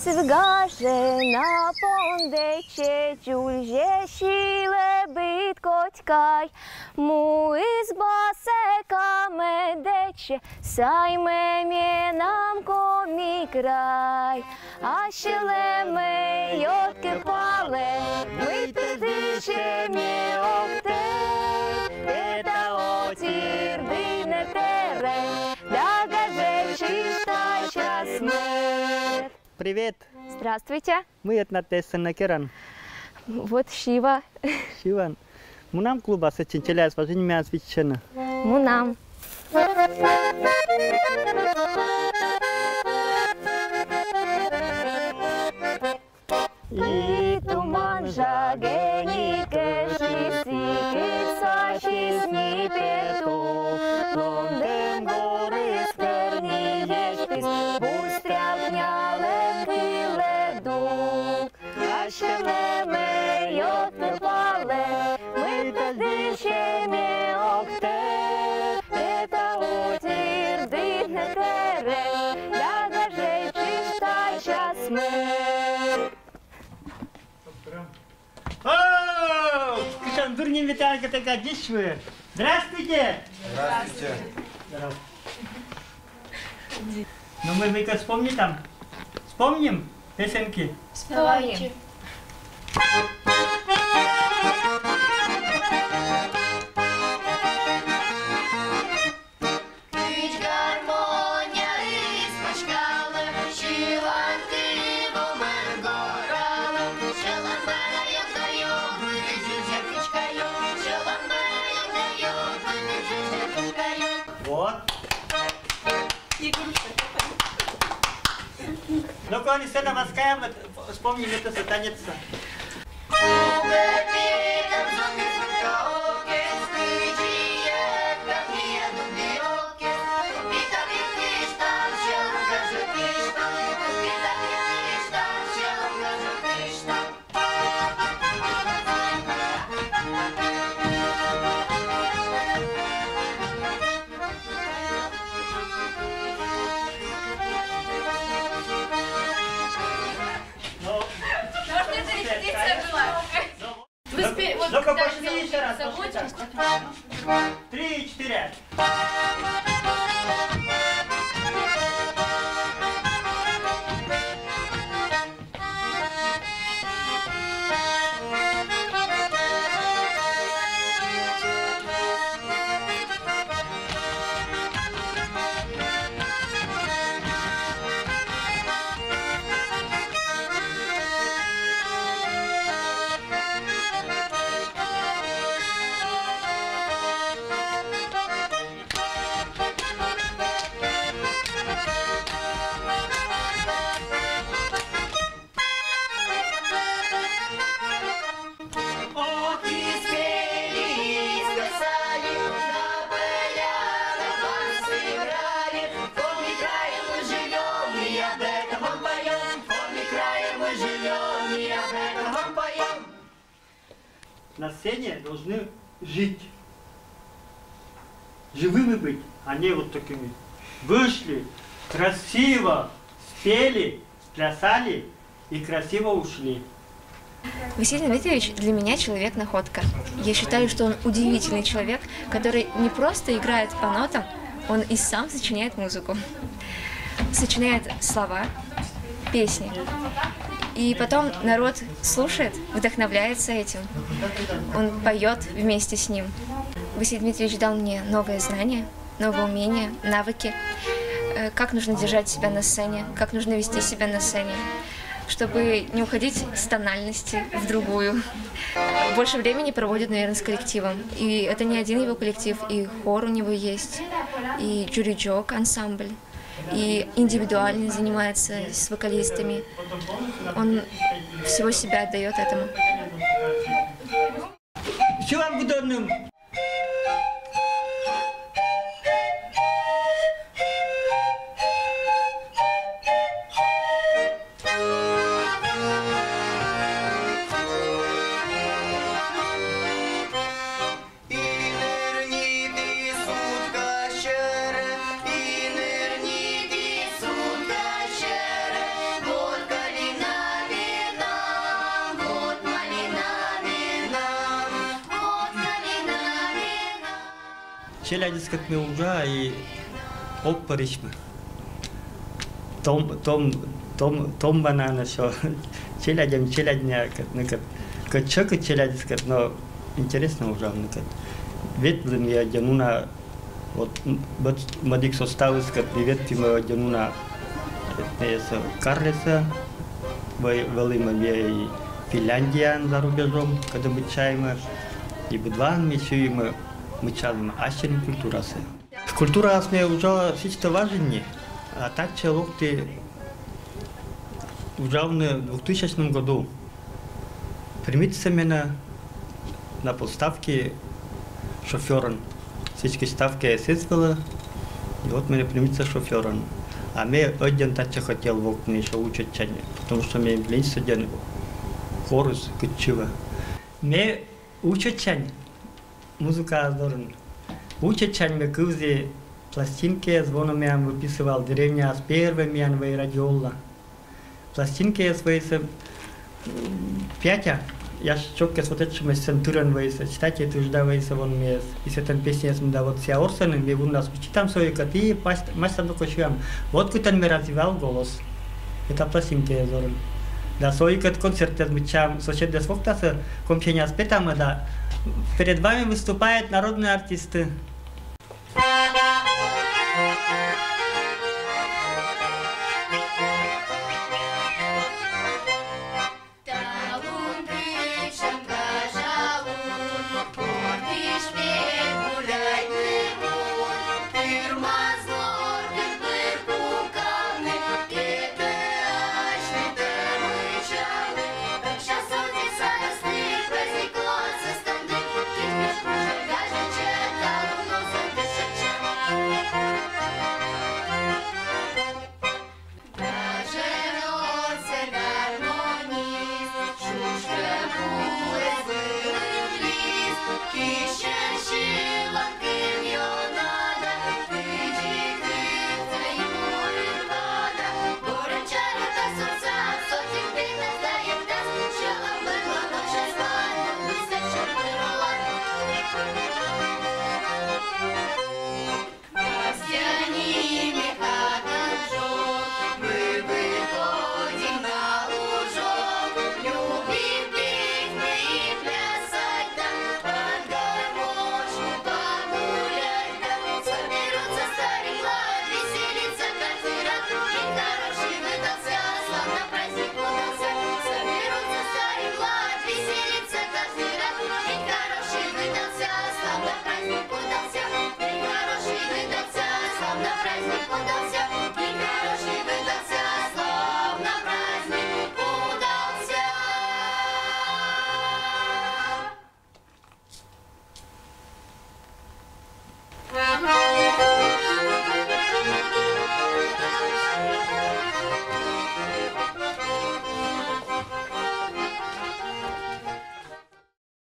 свигаже на пондече, джульже шиле бит котькай, му изба сека медече, сайме нам коми край, а шилеме йотке пале, мы тедише ми окте, это отир дыне тере, дагаже чистай час мэр. Привет! Здравствуйте. Мы etnatessa Накеран. Вот Шива. Шиван. Мунам клуба сочинителя с важными освещена. Мунам. И туман жагени кешиси, кисачи сни пету, лондем горы стерни ешпис, бустряк нялем киледу, ашелеме йотне пале, мы тадышеме окте, это утир дыхне тере, дагаже чистай час мы. О! Кышан дурним виталка такая дешевая. Здравствуйте! Здравствуйте. Здорово. Ну мы вспомним там. Вспомним песенки? Давайте. Вот. Ну, коли сцена морская, мы вспомним это танец. Ну-ка, пошли еще раз. Пошли. 3, 4. На сцене должны жить, живыми быть, а не вот такими. Вышли, красиво спели, плясали и красиво ушли. Василий Дмитриевич для меня человек-находка. Я считаю, что он удивительный человек, который не просто играет по нотам, он и сам сочиняет музыку. Сочиняет слова, песни. И потом народ слушает, вдохновляется этим. Он поет вместе с ним. Василий Дмитриевич дал мне новые знания, новые умения, навыки, как нужно держать себя на сцене, как нужно вести себя на сцене, чтобы не уходить с тональности в другую. Больше времени проводит, наверное, с коллективом. И это не один его коллектив, и хор у него есть, и джуриджок ансамбль. И индивидуально занимается с вокалистами. Он всего себя отдает этому. Инерни, Челядинскат ми ужа и опаришме. Том банана, что челядня, как чака челядинскат, но интересно ужа, ветлым я дянуна, вот мадик составыскат, привет тима дянуна, Карлеса, велима и Финляндия за рубежом, когда мы чаем, и будван мы чуем, мы чалим, а ще не культура се. Культура сме уже всичко важнее, а так человек ты уже в 2000 году примите меня на подставке шофером. Всички ставки я сыскала, и вот меня примите шофером. А мне один тача хотел в окне еще учить чане, потому что мне близко один хорус кучива. Мне учат чань, музыка здорово. Учат чань, мне кузи пластинки, звоном я выписывал деревня с первыми я радиола. Пластинки свои пятя, я чокке смотреть, что мы сентурен выйся, читать это уже давайся вон мне, если там песня я да вот вся орсены, мне у нас читам свои коты, мастер только чуям. Вот кто там мне развивал голос, это пластинки я зорен. Да, свои концерты отмечаем, сочет для своктаса, компения спетам, да. Перед вами выступают народные артисты.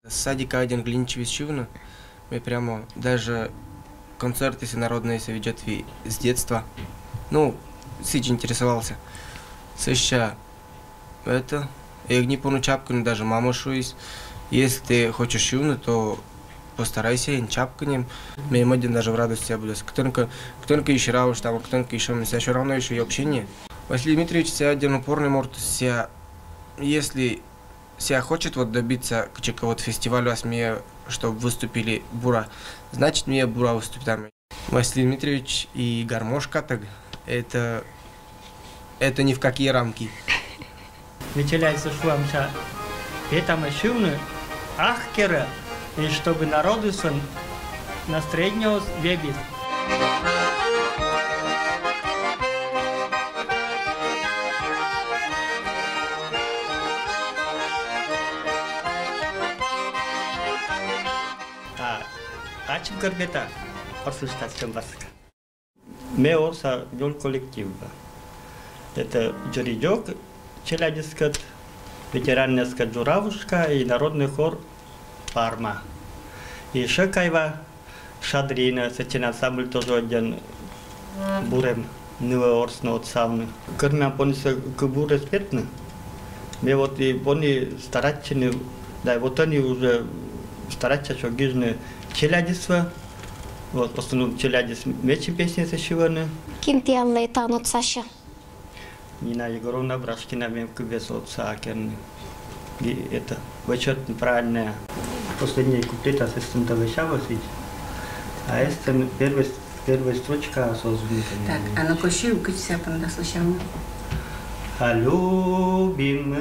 С садика один Глинчевичевна, мы прямо даже концерты народные ведет с детства. Ну, сыч интересовался. Сыща это, я не помню чапку, но даже мама шуюсь. Если ты хочешь шуну, то постарайся и чапканем. Мне один даже в радости будет. Кто-то еще рауш, там, кто-то еще, все равно еще и общение. Василий Дмитриевич себя один упорный морд, если себя хочет вот добиться какого-то фестиваля, чтобы выступили бура, значит мне бура выступит там. Василий Дмитриевич и гармошка, так это ни в какие рамки. Начинается шламша. Это машины ахкера, и чтобы народу сон настроение вебит. Ачим карбета, послушать чем баска. Мы орса дел коллектив. Это Джоридёк, Челядинская, ветеранская Джуравушка и народный хор Парма. И Шекаева, Шадрина, сетин ансамбль тоже один бурем, нива орсно от сауны. Кормя понеся к буре спетны. Мы вот и пони старательны, да, вот они уже стараются, что гижны Челядинство, Вот, в основном челядис мечи песни сочеваны. Кинтиалле танут Саша. Нина Егоровна Брашкина, мемка без отца, и это вычет неправильная. Последний куплет ассистента Вещава свить. А это первая строчка созвучна. Так, а ну-ка еще укажите, когда слышим. А любимый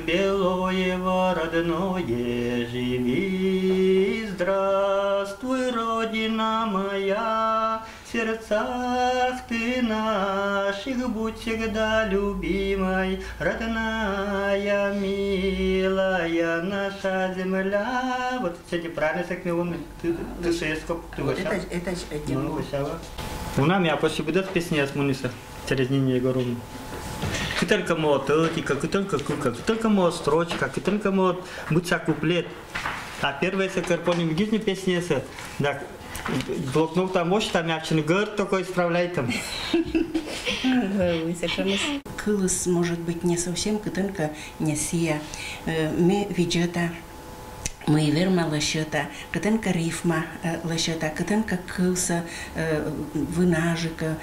белое родное, живи, здравствуй, Родина моя, в сердцах ты наших будь всегда любимой, родная, милая наша земля. Вот эти правильно сакмелоны, ты шеескоп, ты вышел. Это Ну, вышел. У нас я после будет песня с Муниса через Нину Егоровну. Только мотылька, только мот строчка, только мот муча куплет. А первая сакарпоним гитни песня это, да, блокнот там мощь там явчен гор такой исправляй там. Кылыс может быть не совсем, только не сия. Мы виджета. Мы верма лещета, катенка рифма лещета, катенка кылса, вынажика,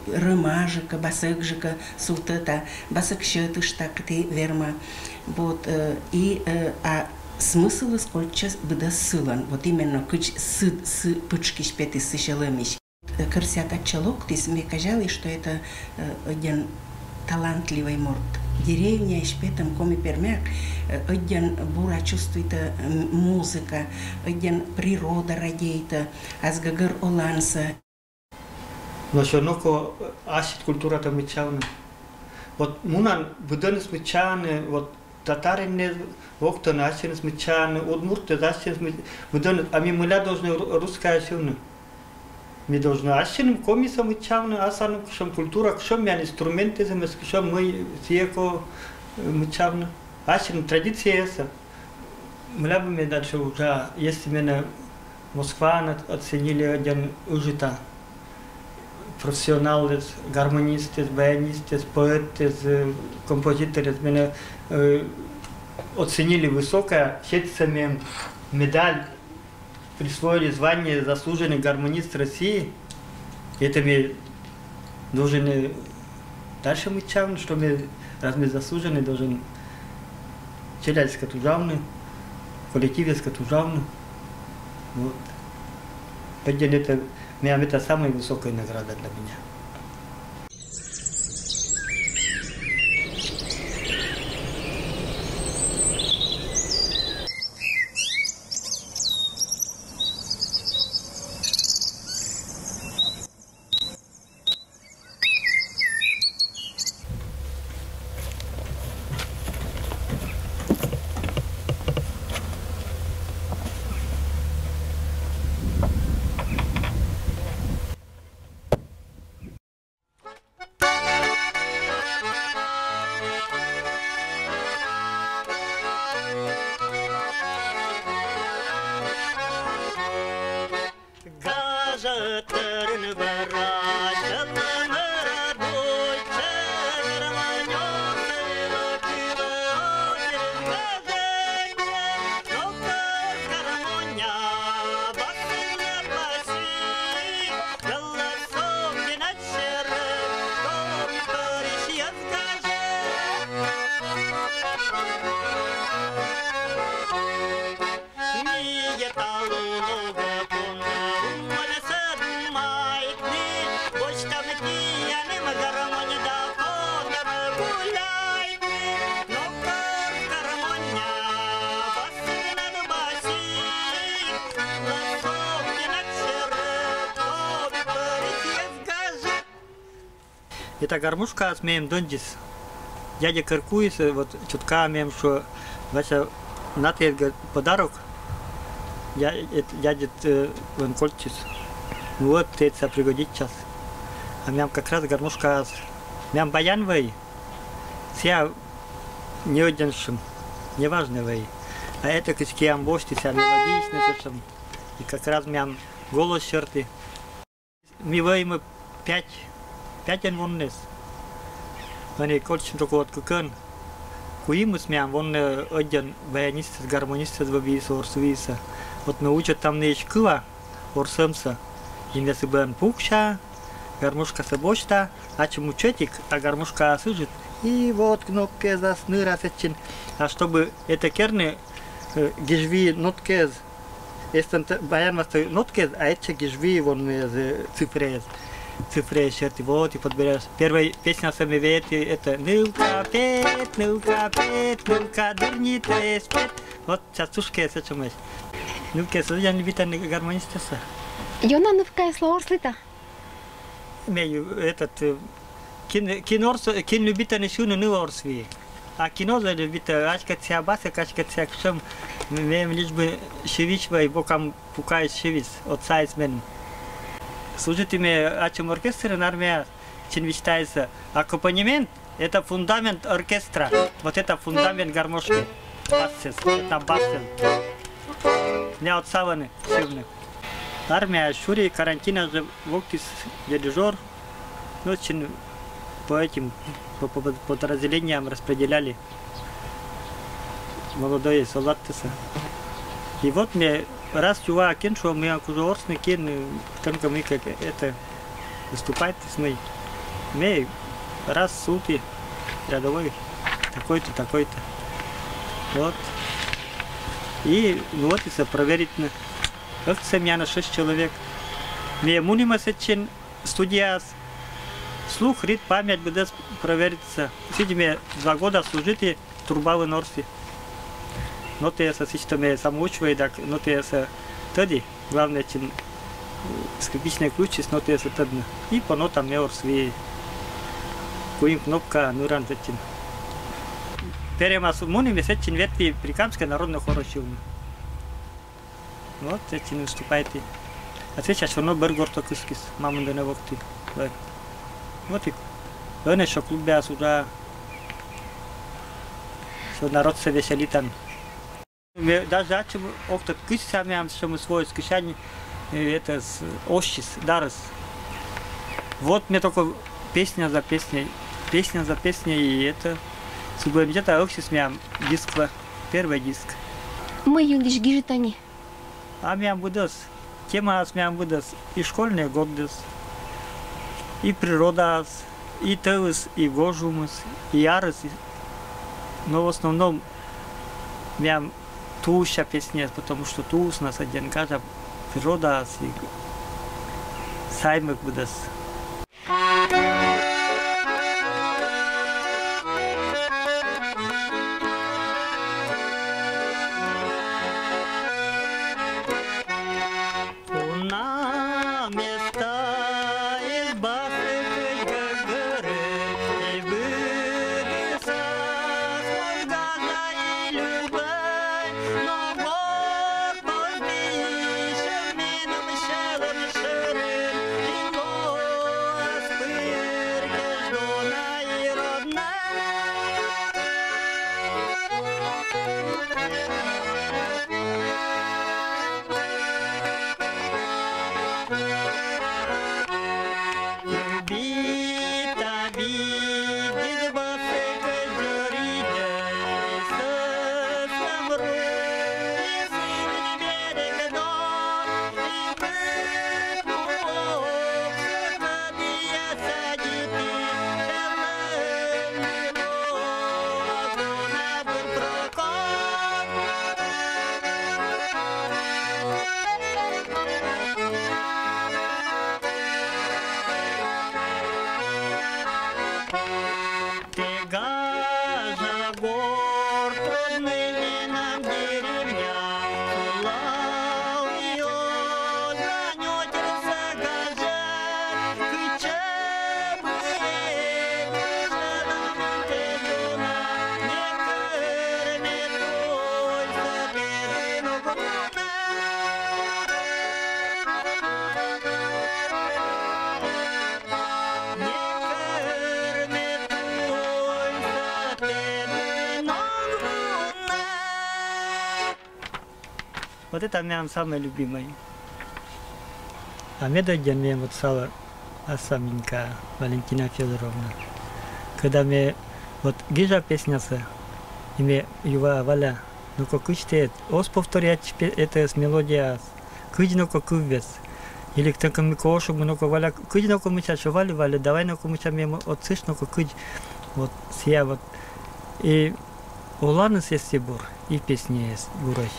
рымажика, басыкжика, султета, басыкщетышта, кты верма. Вот, и смысл сколько быда сылан, вот именно кыч сы пычки шпеты сыщалымищ. Кырсят отчалок, ты мне казали, что это один талантливый морд. Деревня, шпетом коми пермяк, один бура чувствует музыка, один природа радеет, азгагар оланса. Но все равно асит культура там мечавна. Вот мунан буданы смечаны, вот татарины воктаны асин смечаны, удмурты асин буданы, а мы мыля должны русская сюна. Мы должны асинным комиссам мечавна, асанным кшам культура, кшам мян инструменты замес, кшам мы секо мечавна. Асинным традиция эса. Мыля бы мне дальше уже, если меня Москва оценили один ужита. Профессионалы, гармонисты, баянисты, поэты, композиторы меня оценили высокое, щецами медаль, присвоили звание заслуженный гармонист России. Это мы должны дальше мы чавны, что мы, раз мы заслуженные, должны челядь катужавны, коллективе катужавны. Вот. Это самая высокая награда для меня. Это гармошка с моим дондис. Дядя Каркуис, вот чутка мем, что Вася натет подарок. Дядя вон кольчис. Вот это пригодит сейчас. А мям как раз гармошка мям баян вей. Вся не оденшим, неважно вей. А это киски амбошти, вся мелодичность. И как раз мям голос черты. Мы вей мы 5 вон они кольчим только вот кукен. Куимус мям вон один баянист, гармонист, двобис, орсвиса. Вот мы учат там не шкула, орсымсы. Имесы бен пукша, гармошка собочта, а чему четик, а гармошка осыжит. И вот кнопки засны расечин. А чтобы это керны гижви ноткез, если баян вас ноткез, а это гижви вон цифрез. Цифры черти, вот и подберешь. Первая песня самовет, это нылка пет, нылка дурни спет. Вот сейчас сушка я сочумешь. Нылка создан любитель гармонистаса. Йона нывка слорслита. Имею этот кин любитель шуну нылорсви. А кино за любитель ачка цябаса, качка цякшем. Мем лишь бы шевичва и бокам пукает шевис от сайзмен. Служителями ачем оркестра на армии чин считается аккомпанемент, это фундамент оркестра, вот это фундамент гармошки, бассес, это бассен. Не отсаваны сильно. Армия Шури карантина же вокис дирижер, ну чин по этим по подразделениям распределяли молодые солдаты. И вот мне раз чувак киншо, мы аккуратно кин, только мы как это выступать с моей. Мы раз в сутки рядовой такой-то, такой-то. Вот. И вот и проверить на как семья на 6 человек. Мы мунима сечин студия слух, рит, память будет провериться. Сидим 2 года служите турбавы норси. Но те са всичто ме самоучва и так, но те са тъди. Главное, че скрипични ключи, но те са тъдна. И по нота меор сви коим кнопка нуран зечин. Перема сумуни ме сечин ветви прикамска народна хора шилна. Вот, зечин выступайте. А сейчас оно бъргорто къскис, мамон да не вокти. Вот и въне шо клуб беа суда. Со народ се веселитан. Даже ачем окто кыш самям что мы свой скишань это с ощис дарс. Вот мне только песня за песней и это субъем где-то ощис мям диск, первый диск. Мы юлиш гижитани. А мям будос тема с мям будос и школьные годы, и природа, и тевыс, и гожумус, и ярыс, но в основном мям туша песня, потому что туз нас один кажа природа и саймек будет. Вот это меня самое любимое. А мне дойдя мне вот стала Асаменька Валентина Федоровна. Когда мне вот гижа песняся, и мне юва валя, ну как учтет, ос повторять это с мелодия, кыдь ну как увес. Или только мы кошек много валя, куди на комуся чували валя, давай на комуся мимо отцыш на куди, вот сия вот. И уланы есть бур, и песни есть бурой.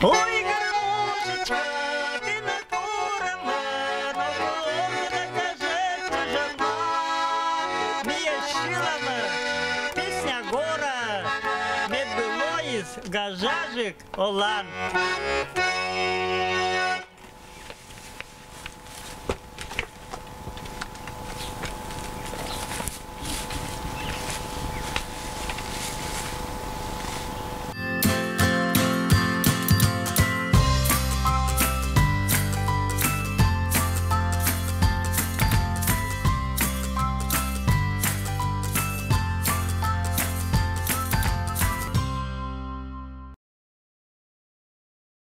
Ой, гармошечка, ты напорама, но гордо кажется жена. Мия шилана, песня гора, медбылоис, гажажик, олан.